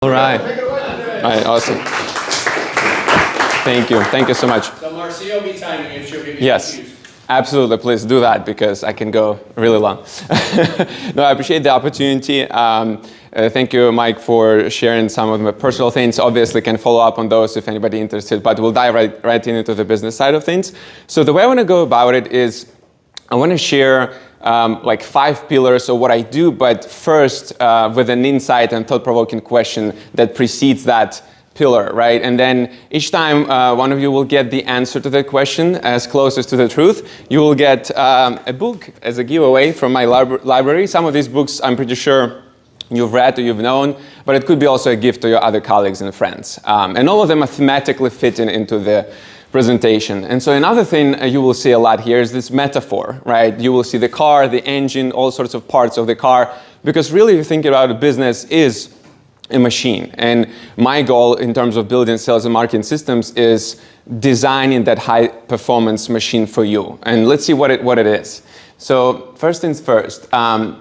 All right. All right, awesome. Thank you. Thank you so much. So Marcia will be timing it. She'll give you Yes, absolutely. Please do that because I can go really long. No, I appreciate the opportunity. Thank you, Mike, for sharing some of my personal things. Obviously, can follow up on those if anybody interested, but we'll dive right into the business side of things. So the way I want to go about it is I want to share like 5 pillars of what I do, but first with an insight and thought-provoking question that precedes that pillar, right? And then each time one of you will get the answer to that question as closest to the truth, you will get a book as a giveaway from my library. Some of these books I'm pretty sure you've read or you've known, but it could be also a gift to your other colleagues and friends. And all of them are thematically fitting into the presentation. And so another thing you will see a lot here is this metaphor, right? You will see the car, the engine, all sorts of parts of the car, because really if you think about a business is a machine. And my goal in terms of building sales and marketing systems is designing that high performance machine for you. And let's see what it is. So first things first,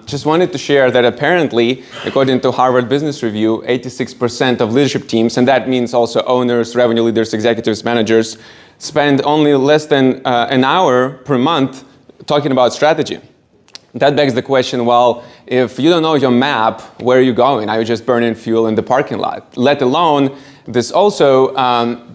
just wanted to share that apparently, according to Harvard Business Review, 86% of leadership teams, and that means also owners, revenue leaders, executives, managers, spend only less than an hour per month talking about strategy. That begs the question, well, if you don't know your map, where are you going? Are you just burning fuel in the parking lot? Let alone, this also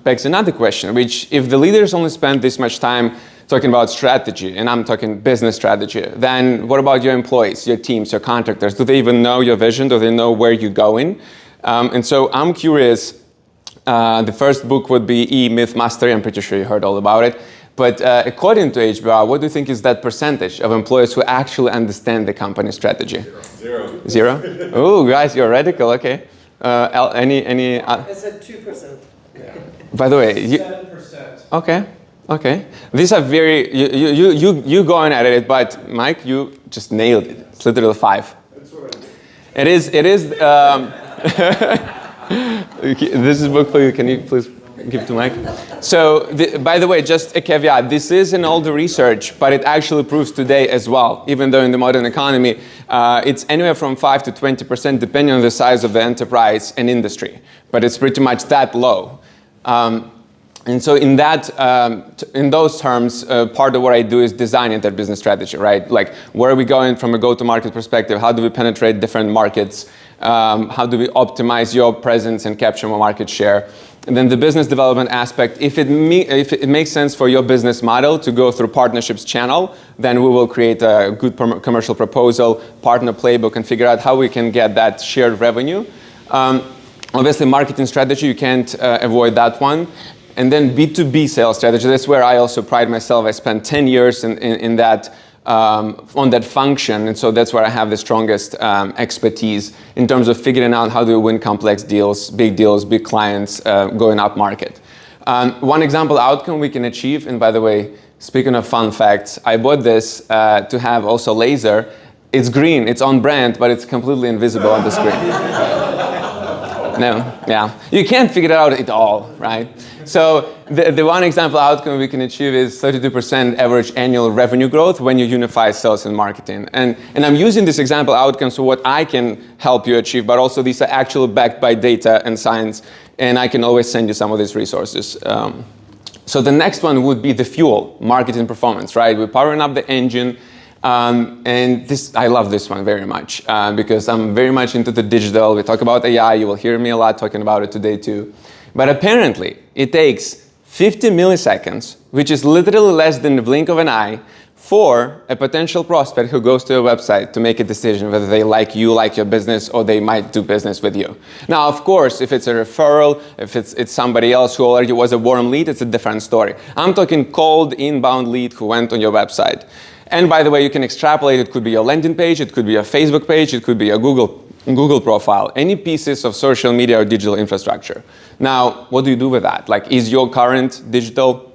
begs another question, which if the leaders only spend this much time talking about strategy, and I'm talking business strategy, then what about your employees, your teams, your contractors? Do they even know your vision? Do they know where you're going? And so I'm curious, the first book would be E-Myth Mastery. I'm pretty sure you heard all about it. But according to HBR, what do you think is that percentage of employees who actually understand the company strategy? Zero? Oh, guys, you're radical, okay. Any? I said 2%. Yeah. By the way, 7%. Okay. These are very, you going at it, but Mike, you just nailed it. It's literally 5. That's what I did. It is, this is a book for you. Can you please give it to Mike? So, by the way, just a caveat. This is an older research, but it actually proves today as well, even though in the modern economy, it's anywhere from 5 to 20% depending on the size of the enterprise and industry. But it's pretty much that low. And so in those terms, part of what I do is designing that business strategy, right? Like, where are we going from a go-to-market perspective? How do we penetrate different markets? How do we optimize your presence and capture more market share? And then the business development aspect, if it makes sense for your business model to go through partnerships channel, then we will create a good commercial proposal, partner playbook, and figure out how we can get that shared revenue. Obviously, marketing strategy, you can't avoid that one. And then B2B sales strategy, that's where I also pride myself. I spent 10 years in that, on that function, and so that's where I have the strongest expertise in terms of figuring out how do we win complex deals, big clients, going up market. One example outcome we can achieve, and by the way, speaking of fun facts, I bought this to have also laser. It's green, it's on brand, but it's completely invisible on the screen. No, yeah. You can't figure it out at all, right? So the one example outcome we can achieve is 32% average annual revenue growth when you unify sales and marketing. And I'm using this example outcomes for what I can help you achieve, but also these are actually backed by data and science, and I can always send you some of these resources. So the next one would be the fuel, marketing performance, right? We're powering up the engine. And I love this one very much because I'm very much into the digital. We talk about AI. You will hear me a lot talking about it today too. But apparently, it takes 50 milliseconds, which is literally less than the blink of an eye, for a potential prospect who goes to your website to make a decision whether they like you, like your business, or they might do business with you. Now, of course, if it's a referral, if it's somebody else who already was a warm lead, it's a different story. I'm talking cold inbound lead who went on your website. And by the way, you can extrapolate. It could be your landing page, it could be a Facebook page, it could be a Google profile, any pieces of social media or digital infrastructure. Now, what do you do with that? Like, is your current digital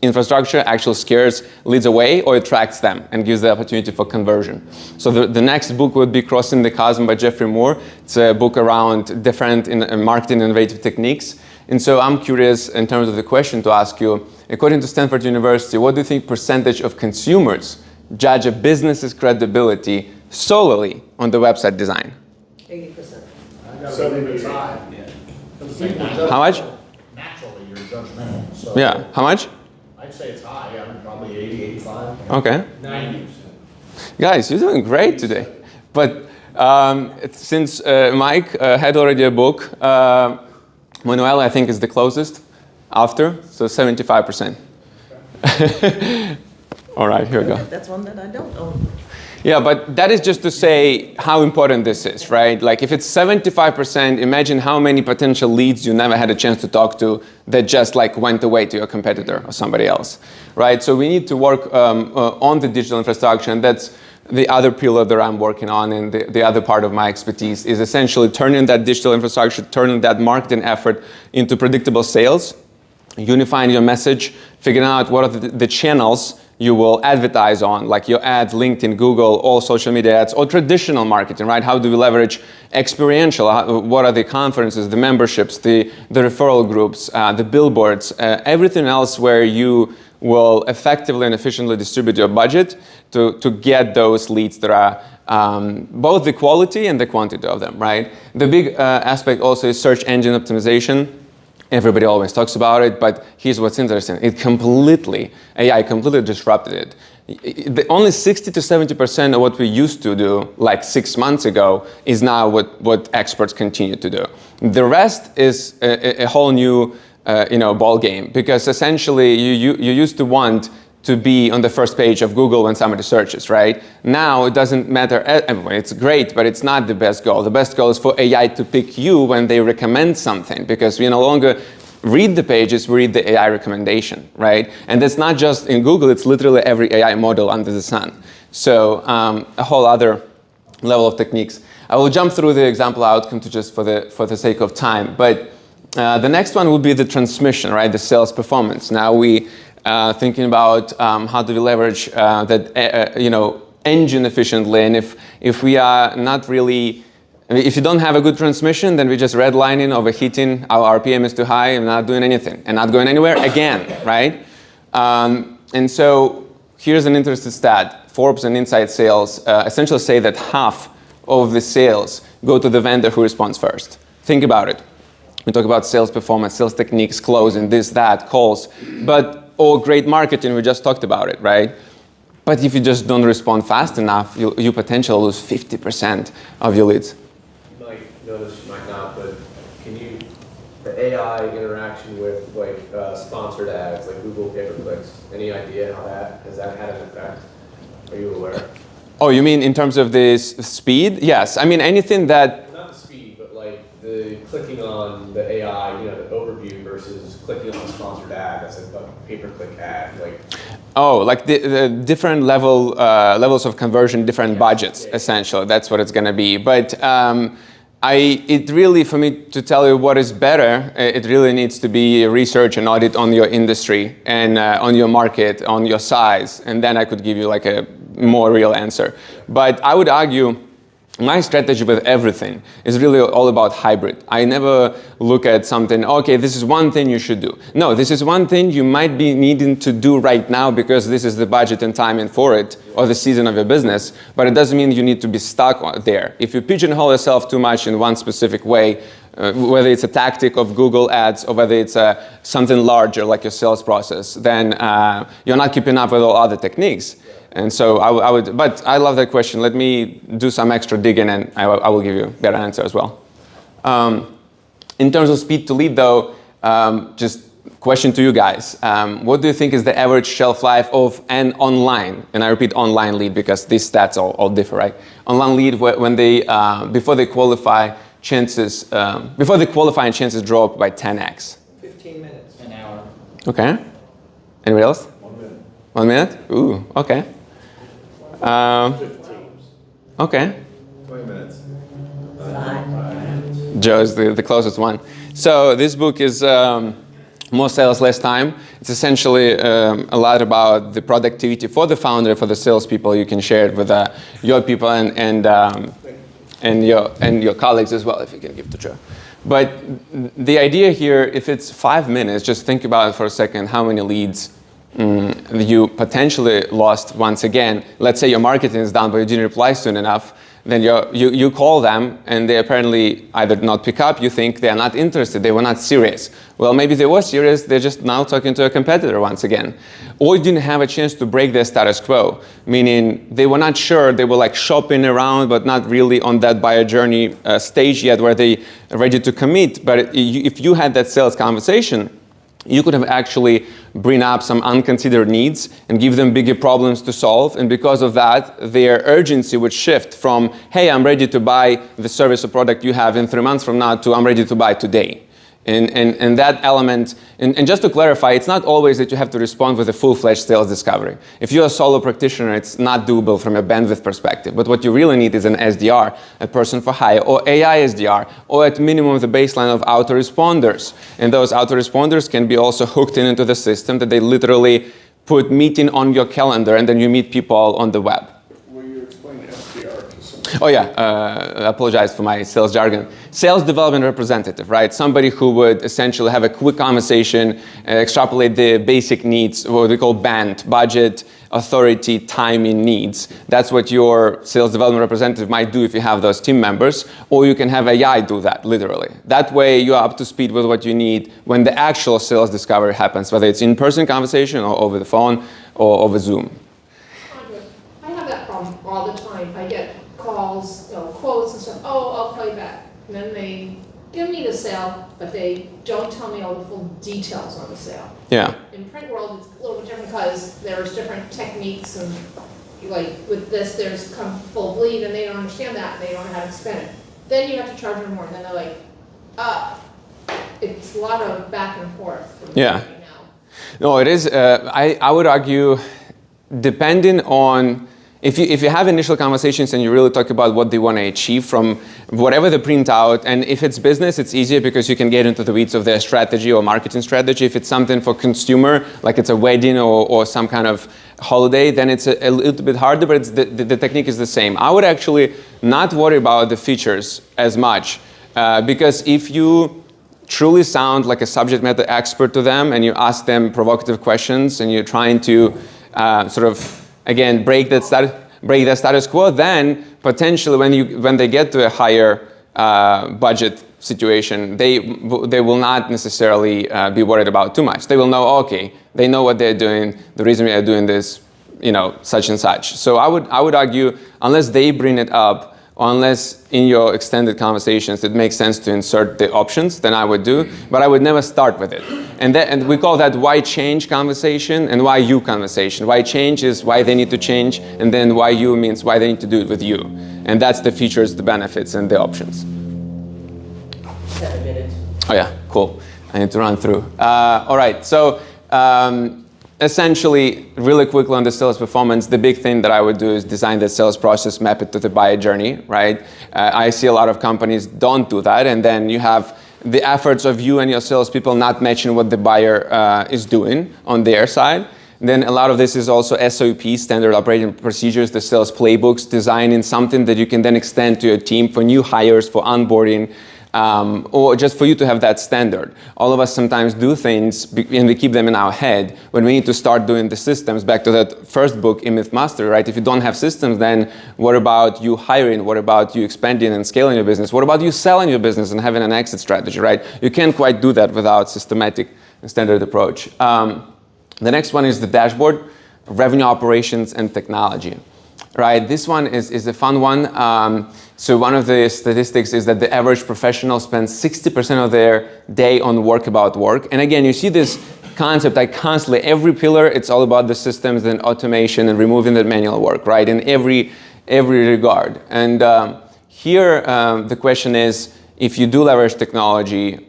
infrastructure actually scares leads away, or attracts them and gives the opportunity for conversion? So the next book would be Crossing the Chasm by Jeffrey Moore. It's a book around different marketing innovative techniques. And so I'm curious in terms of the question to ask you, according to Stanford University, what do you think percentage of consumers judge a business's credibility solely on the website design? 80%. How much? Naturally, you're judgmental. So Yeah. How much? I'd say it's high. I'm probably 80, 85. Okay. 90%. Guys, you're doing great today. But since Mike had already a book, Manuel, I think, is the closest after, so 75%. All right, here we go. That's one that I don't own. Yeah, but that is just to say how important this is, right? Like if it's 75%, imagine how many potential leads you never had a chance to talk to that just like went away to your competitor or somebody else, right? So we need to work on the digital infrastructure, and that's the other pillar that I'm working on, and the other part of my expertise is essentially turning that digital infrastructure, turning that marketing effort into predictable sales, unifying your message, figuring out what are the channels you will advertise on, like your ads, LinkedIn, Google, all social media ads, or traditional marketing, right? How do we leverage experiential? What are the conferences, the memberships, the referral groups, the billboards, everything else where you will effectively and efficiently distribute your budget to get those leads that are both the quality and the quantity of them, right? The big aspect also is search engine optimization. Everybody always talks about it, but here's what's interesting. AI completely disrupted it. Only 60 to 70% of what we used to do like 6 months ago is now what experts continue to do. The rest is a whole new ball game, because essentially you used to want to be on the first page of Google when somebody searches, right? Now it doesn't matter, it's great, but it's not the best goal. The best goal is for AI to pick you when they recommend something, because we no longer read the pages, we read the AI recommendation, right? And that's not just in Google, it's literally every AI model under the sun. So a whole other level of techniques. I will jump through the example outcome to just for the sake of time, but the next one would be the transmission, right? The sales performance. Now we thinking about how do we leverage that engine efficiently, and if we are not really, if you don't have a good transmission, then we just redlining, overheating, our RPM is too high, and not doing anything, and not going anywhere again, right? And so here's an interesting stat. Forbes and Inside Sales essentially say that half of the sales go to the vendor who responds first. Think about it. We talk about sales performance, sales techniques, closing, this, that, calls, or great marketing, we just talked about it, right? But if you just don't respond fast enough, you potentially lose 50% of your leads. You might know this, you might not, but the AI interaction with sponsored ads, like Google pay-per-clicks, any idea has that had an effect? Are you aware? Oh, you mean in terms of the speed? Yes, I mean anything that... Not the speed, but like the clicking on the AI, the overview versus clicking on a sponsored ad as a pay-per-click ad, like... Oh, like the different levels of conversion, different budgets, essentially. That's what it's going to be. But it really, for me to tell you what is better, it really needs to be research and audit on your industry and on your market, on your size, and then I could give you like a more real answer. But I would argue my strategy with everything is really all about hybrid. I never look at something, okay, this is one thing you should do. No, this is one thing you might be needing to do right now because this is the budget and timing for it, or the season of your business, but it doesn't mean you need to be stuck there. If you pigeonhole yourself too much in one specific way, whether it's a tactic of Google ads or whether it's something larger like your sales process, then you're not keeping up with all other techniques. And so I would, but I love that question. Let me do some extra digging and I will give you a better answer as well. In terms of speed to lead though, just question to you guys. What do you think is the average shelf life of an online, and I repeat online lead because these stats all differ, right? Online lead when they, before they qualify, before they qualify and chances drop by 10x. 15 minutes. An hour. Okay. Anybody else? 1 minute. 1 minute? Ooh, okay. 15. Okay. 20 minutes. Joe is the closest one. So this book is More Sales, Less Time. It's essentially a lot about the productivity for the founder, for the salespeople. You can share it with your people and your colleagues as well, if you can give to Joe. But the idea here, if it's 5 minutes, just think about it for a second, how many leads you potentially lost once again. Let's say your marketing is done, but you didn't reply soon enough. then you call them and they apparently either not pick up, you think they're not interested, they were not serious. Well, maybe they were serious, they're just now talking to a competitor once again. Or you didn't have a chance to break their status quo, meaning they were not sure, they were like shopping around but not really on that buyer journey stage yet where they are ready to commit. But if you had that sales conversation, you could have actually bring up some unconsidered needs and give them bigger problems to solve. And because of that, their urgency would shift from, hey, I'm ready to buy the service or product you have in 3 months from now to I'm ready to buy today. And that element, and just to clarify, it's not always that you have to respond with a full-fledged sales discovery. If you're a solo practitioner, it's not doable from a bandwidth perspective. But what you really need is an SDR, a person for hire, or AI SDR, or at minimum the baseline of autoresponders. And those autoresponders can be also hooked into the system that they literally put meeting on your calendar and then you meet people on the web. Will you explain SDR to someone? Oh yeah, I apologize for my sales jargon. Sales development representative, right? Somebody who would essentially have a quick conversation, extrapolate the basic needs, what we call BANT, budget, authority, timing needs. That's what your sales development representative might do if you have those team members, or you can have AI do that, literally. That way you're up to speed with what you need when the actual sales discovery happens, whether it's in-person conversation or over the phone or over Zoom. I have that problem all the time. I get calls, quotes and stuff. Oh, I'll call you back. And then they give me the sale, but they don't tell me all the full details on the sale. Yeah. In print world, it's a little bit different because there's different techniques and like with this, there's come full bleed and they don't understand that and they don't know how to spend it. Then you have to charge them more and then they're like, it's a lot of back and forth. Yeah. Right now. No, it is, I would argue, depending on, if you have initial conversations and you really talk about what they want to achieve from whatever they print out, and if it's business, it's easier because you can get into the weeds of their strategy or marketing strategy. If it's something for consumer, like it's a wedding or some kind of holiday, then it's a little bit harder, but it's the technique is the same. I would actually not worry about the features as much because if you truly sound like a subject matter expert to them and you ask them provocative questions and you're trying to sort of again, break that status quo, then potentially when they get to a higher budget situation, they will not necessarily be worried about too much. They will know, okay, they know what they're doing, the reason we are doing this, such and such. So I would argue, unless they bring it up, unless in your extended conversations it makes sense to insert the options, then I would do, but I would never start with it. And we call that why change conversation and why you conversation. Why change is why they need to change, and then why you means why they need to do it with you. And that's the features, the benefits, and the options. 7 minutes. Oh yeah, cool. I need to run through. All right, so essentially, really quickly on the sales performance, the big thing that I would do is design the sales process, map it to the buyer journey, right? I see a lot of companies don't do that, and then you have the efforts of you and your salespeople not matching what the buyer is doing on their side. Then a lot of this is also SOP, standard operating procedures, the sales playbooks, designing something that you can then extend to your team for new hires, for onboarding, or just for you to have that standard. All of us sometimes do things and we keep them in our head when we need to start doing the systems. Back to that first book, Myth Mastery, right? If you don't have systems, then what about you hiring? What about you expanding and scaling your business? What about you selling your business and having an exit strategy, right? You can't quite do that without systematic and standard approach. The next one is the dashboard, revenue operations and technology, right? This one is a fun one. So one of the statistics is that the average professional spends 60% of their day on work about work. And again, you see this concept, constantly, every pillar, it's all about the systems and automation and removing the manual work, right? In every regard. And here, the question is, if you do leverage technology,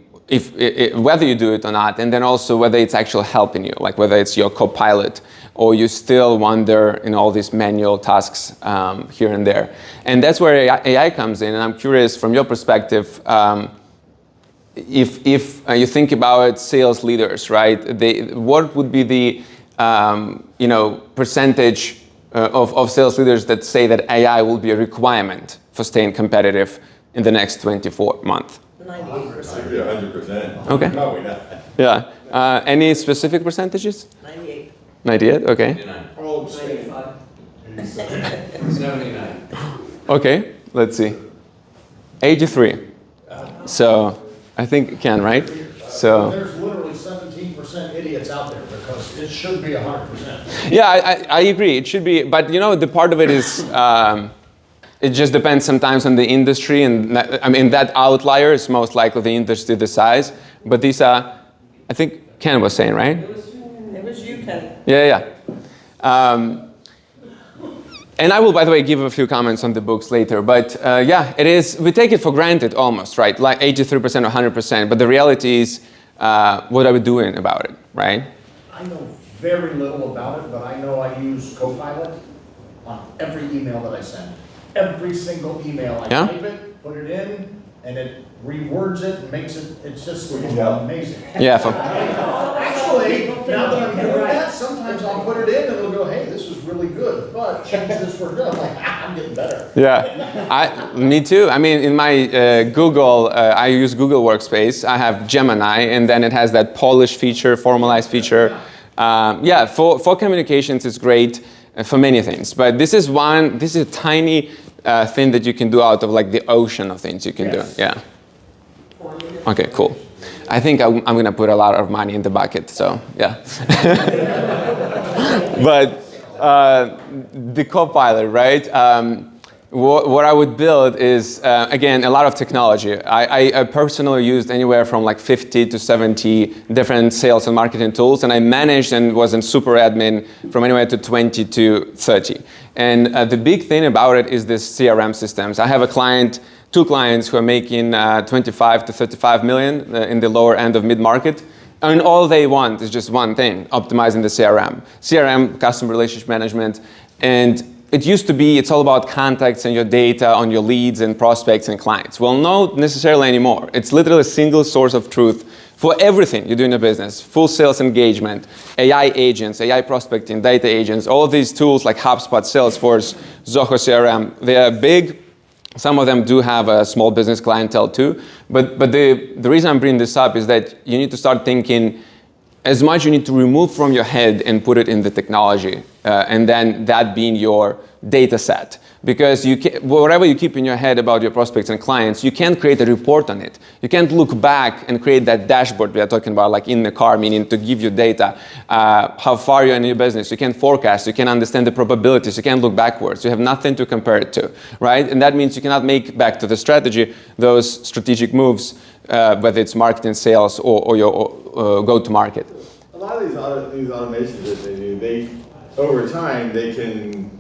whether you do it or not, and then also whether it's actually helping you, like whether it's your co-pilot, or you still wander in all these manual tasks here and there. And that's where AI comes in, and I'm curious from your perspective, if you think about sales leaders, right? What would be the percentage of sales leaders that say that AI will be a requirement for staying competitive in the next 24 months? 98%. 100%. Okay. Probably not. Yeah. Any specific percentages? 98. 98, okay. All abstain. 95. 79. Okay. Let's see. 83. So I think Ken, right? So There's literally 17% idiots out there because it should be 100%. yeah, I agree. It should be, but the part of it is it just depends sometimes on the industry, and I mean that outlier is most likely the industry, the size. But these are, I think Ken was saying, right? It was you, Ken. Yeah. And I will, by the way, give a few comments on the books later. But yeah, it is. We take it for granted almost, right? Like 83% or 100%. But the reality is, what are we doing about it, right? I know very little about it, but I know I use Copilot on every email that I send. Every single email, I Yeah? type it, put it in, and it rewords it and makes it, it's just amazing. Yeah. Actually, now that I'm doing that, sometimes I'll put it in and it'll go, hey, this was really good, but change this word. I'm like, I'm getting better. Yeah, me too. I mean, in my Google, I use Google Workspace. I have Gemini, and then it has that polish feature, formalized feature. Yeah, for communications, it's great for many things. But this is a tiny thing that you can do out of like the ocean of things you can do. Yeah. Okay, cool. I think I'm going to put a lot of money in the bucket, so yeah. But the Copilot, right? What I would build is, again, a lot of technology. I personally used anywhere from like 50 to 70 different sales and marketing tools, and I managed and was in super admin from anywhere to 20 to 30. And the big thing about it is this CRM systems. I have two clients who are making 25 to 35 million in the lower end of mid-market. And all they want is just one thing, optimizing the CRM. CRM, customer relationship management. And it used to be, it's all about contacts and your data on your leads and prospects and clients. Well, not necessarily anymore. It's literally a single source of truth for everything you do in a business. Full sales engagement, AI agents, AI prospecting, data agents, all of these tools like HubSpot, Salesforce, Zoho CRM, they are big. Some of them do have a small business clientele too. But the reason I'm bringing this up is that you need to start thinking as much you need to remove from your head and put it in the technology, and then that being your data set. Because whatever you keep in your head about your prospects and clients, you can't create a report on it. You can't look back and create that dashboard we are talking about, like in the car, meaning to give you data, how far you're in your business. You can forecast, you can understand the probabilities, you can't look backwards. You have nothing to compare it to, right? And that means you cannot make, back to the strategy, those strategic moves, whether it's marketing, sales, or your go-to-market. A lot of these automations that they do, over time, they can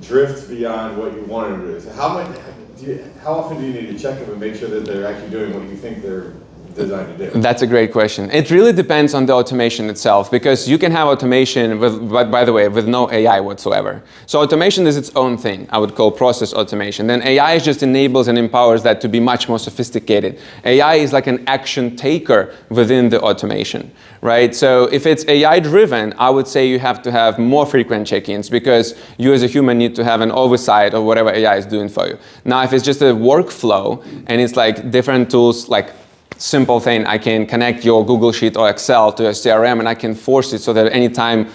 drift beyond what you want them to do. So how often do you need to check them and make sure that they're actually doing what you think they're designed to do? That's a great question. It really depends on the automation itself, because you can have automation with, by the way, with no AI whatsoever. So automation is its own thing. I would call process automation. Then AI just enables and empowers that to be much more sophisticated. AI is like an action taker within the automation, right? So if it's AI driven, I would say you have to have more frequent check-ins, because you as a human need to have an oversight of whatever AI is doing for you. Now, if it's just a workflow and it's like different tools, like simple thing, I can connect your Google Sheet or Excel to a CRM, and I can force it so that anytime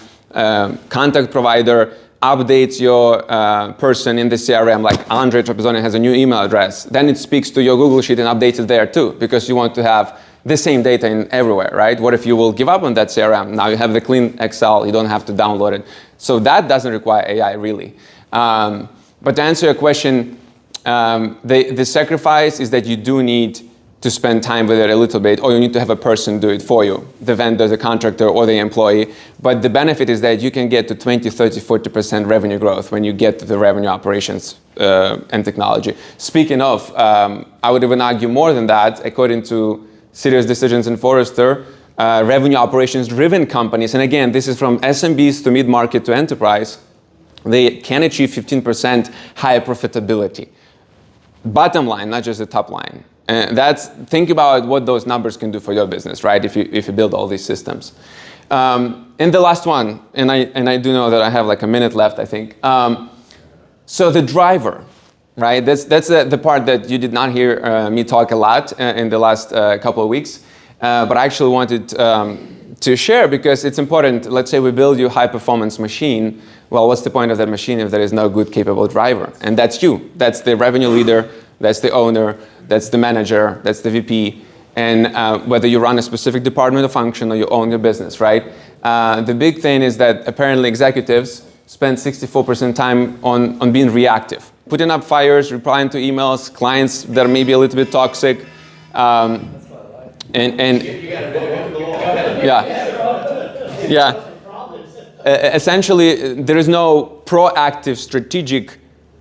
contact provider updates your person in the CRM, like Andrei Trapizonian has a new email address, then it speaks to your Google Sheet and updates it there too, because you want to have the same data in everywhere, right? What if you will give up on that CRM? Now you have the clean Excel, you don't have to download it. So that doesn't require AI really. But to answer your question, the sacrifice is that you do need to spend time with it a little bit, or you need to have a person do it for you, the vendor, the contractor, or the employee. But the benefit is that you can get to 20, 30, 40% revenue growth when you get to the revenue operations and technology. Speaking of, I would even argue more than that. According to Serious Decisions and Forrester, revenue operations driven companies, and again, this is from SMBs to mid-market to enterprise, they can achieve 15% higher profitability. Bottom line, not just the top line. And think about what those numbers can do for your business, right? If you build all these systems. And the last one, and I do know that I have like a minute left, I think. So the driver, right? That's the part that you did not hear me talk a lot in the last couple of weeks, but I actually wanted to share because it's important. Let's say we build you a high performance machine. well, what's the point of that machine if there is no good, capable driver? And that's you. That's the revenue leader, that's the owner, that's the manager, that's the VP. And whether you run a specific department or function or you own your business, right? The big thing is that apparently executives spend 64% time on being reactive. Putting up fires, replying to emails, clients that are maybe a little bit toxic. Essentially, there is no proactive strategic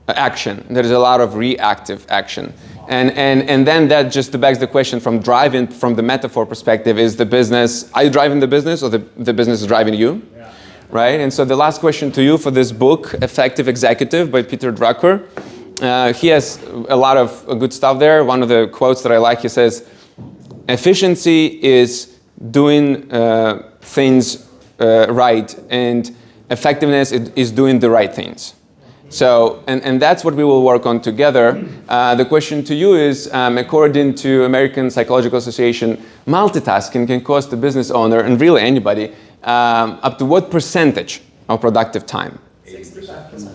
action. There is a lot of reactive action. And then that just begs the question from driving, from the metaphor perspective, is the business, are you driving the business or the business is driving you? Yeah. Right? And so the last question to you for this book, Effective Executive by Peter Drucker, he has a lot of good stuff there. One of the quotes that I like, he says, efficiency is doing things right, and effectiveness is doing the right things. So, and that's what we will work on together. The question to you is, according to American Psychological Association, multitasking can cost a business owner, and really anybody, up to what percentage of productive time? 65%.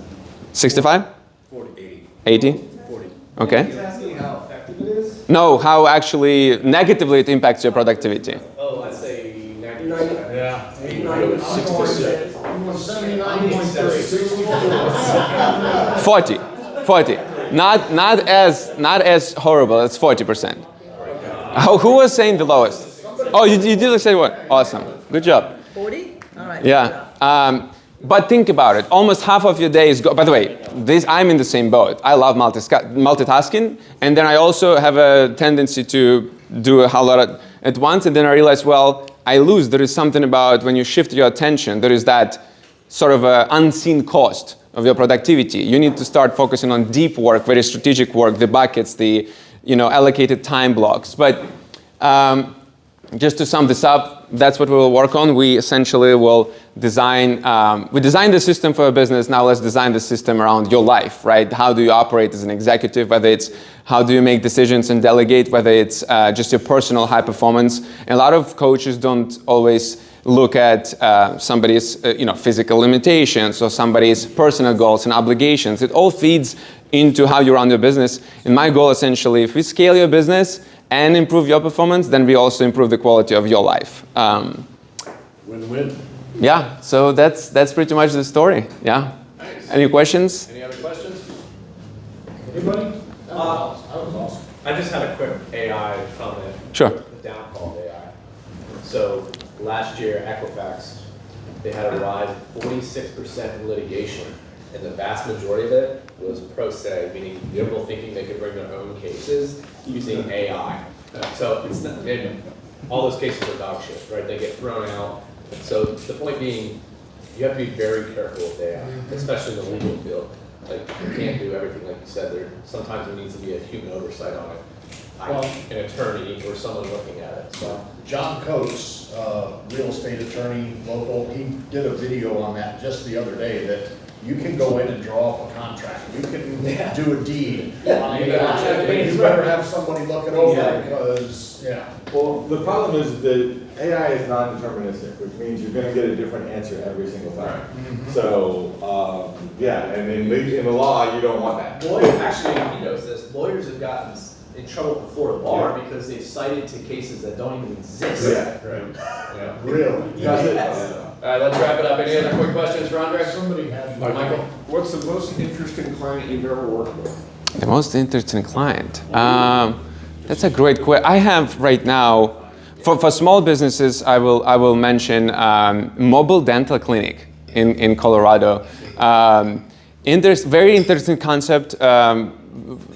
65? 40, 80? 40. Okay. He's asking how effective it is? No, how actually negatively it impacts your productivity. Oh, I'd say 90%. Yeah. 40. Not as horrible. It's 40%. Who was saying the lowest? Oh, you did say what? Awesome. Good job. 40? All right. Yeah. But think about it. Almost half of your day is by the way, I'm in the same boat. I love multitasking, and then I also have a tendency to do a whole lot at once, and then I realize, well, I lose. There is something about when you shift your attention, there is that sort of unseen cost of your productivity. You need to start focusing on deep work, very strategic work, the buckets, the allocated time blocks. But just to sum this up, that's what we will work on. We essentially will design, we designed the system for a business, now let's design the system around your life, right? How do you operate as an executive, whether it's how do you make decisions and delegate, whether it's just your personal high performance. And a lot of coaches don't always look at somebody's physical limitations or somebody's personal goals and obligations. It all feeds into how you run your business. And my goal essentially, if we scale your business and improve your performance, then we also improve the quality of your life. Win-win. Yeah, so that's pretty much the story. Yeah. Nice. Any questions? Any other questions? Anybody? That was awesome. I just had a quick AI comment. Sure. The downfall of AI. So last year, Equifax, they had a rise of 46% in litigation, and the vast majority of it was pro se, meaning people thinking they could bring their own cases using AI. So it's not, all those cases are dog shit, right? They get thrown out. So the point being, you have to be very careful with AI, especially in the legal field. Like, you can't do everything like you said. Sometimes there needs to be a human oversight on it. An attorney or someone looking at it. So John Coates, real estate attorney, local, he did a video on that just the other day that you can go in and draw up a contract. You can do a deed on AI. But you better have somebody look it over because, Well, the problem is that AI is non-deterministic, which means you're going to get a different answer every single time. So, and in the law, you don't want that. lawyers, actually, he knows this, lawyers have gotten in trouble before the bar because they've cited to cases that don't even exist. Yeah, right. Yeah. really. Yes. All right, let's wrap it up. Any other quick questions for Andrei? Somebody had. Michael? What's the most interesting client you've ever worked with? The most interesting client. That's a great question. I have right now, for small businesses, I will mention Mobile Dental Clinic in Colorado. Very interesting concept.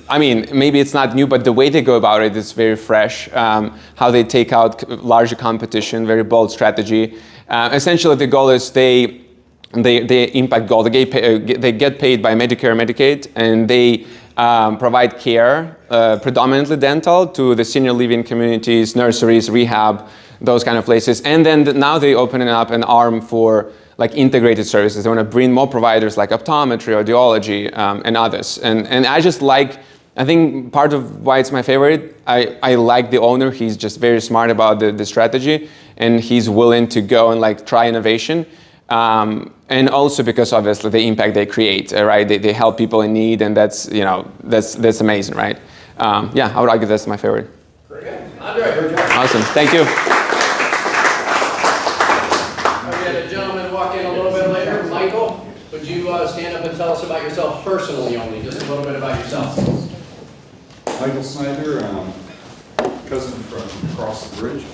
I mean, maybe it's not new, but the way they go about it is very fresh. How they take out larger competition, very bold strategy. Essentially, the goal is they impact goal. They get paid by Medicare and Medicaid, and they provide care, predominantly dental, to the senior living communities, nurseries, rehab, those kind of places. And then now they open up an arm for like integrated services. They want to bring more providers like optometry, audiology, and others. And I just like, I think part of why it's my favorite, I like the owner. He's just very smart about the strategy, and he's willing to go and like try innovation. And also because obviously the impact they create, right? They help people in need, and that's, you know, that's amazing, right? Yeah, I would argue that's my favorite. Very good. Andrei. Awesome, thank you. We had a gentleman walk in a little bit later. Michael, would you stand up and tell us about yourself personally only, just a little bit about yourself? Michael Snyder, cousin from across the bridge.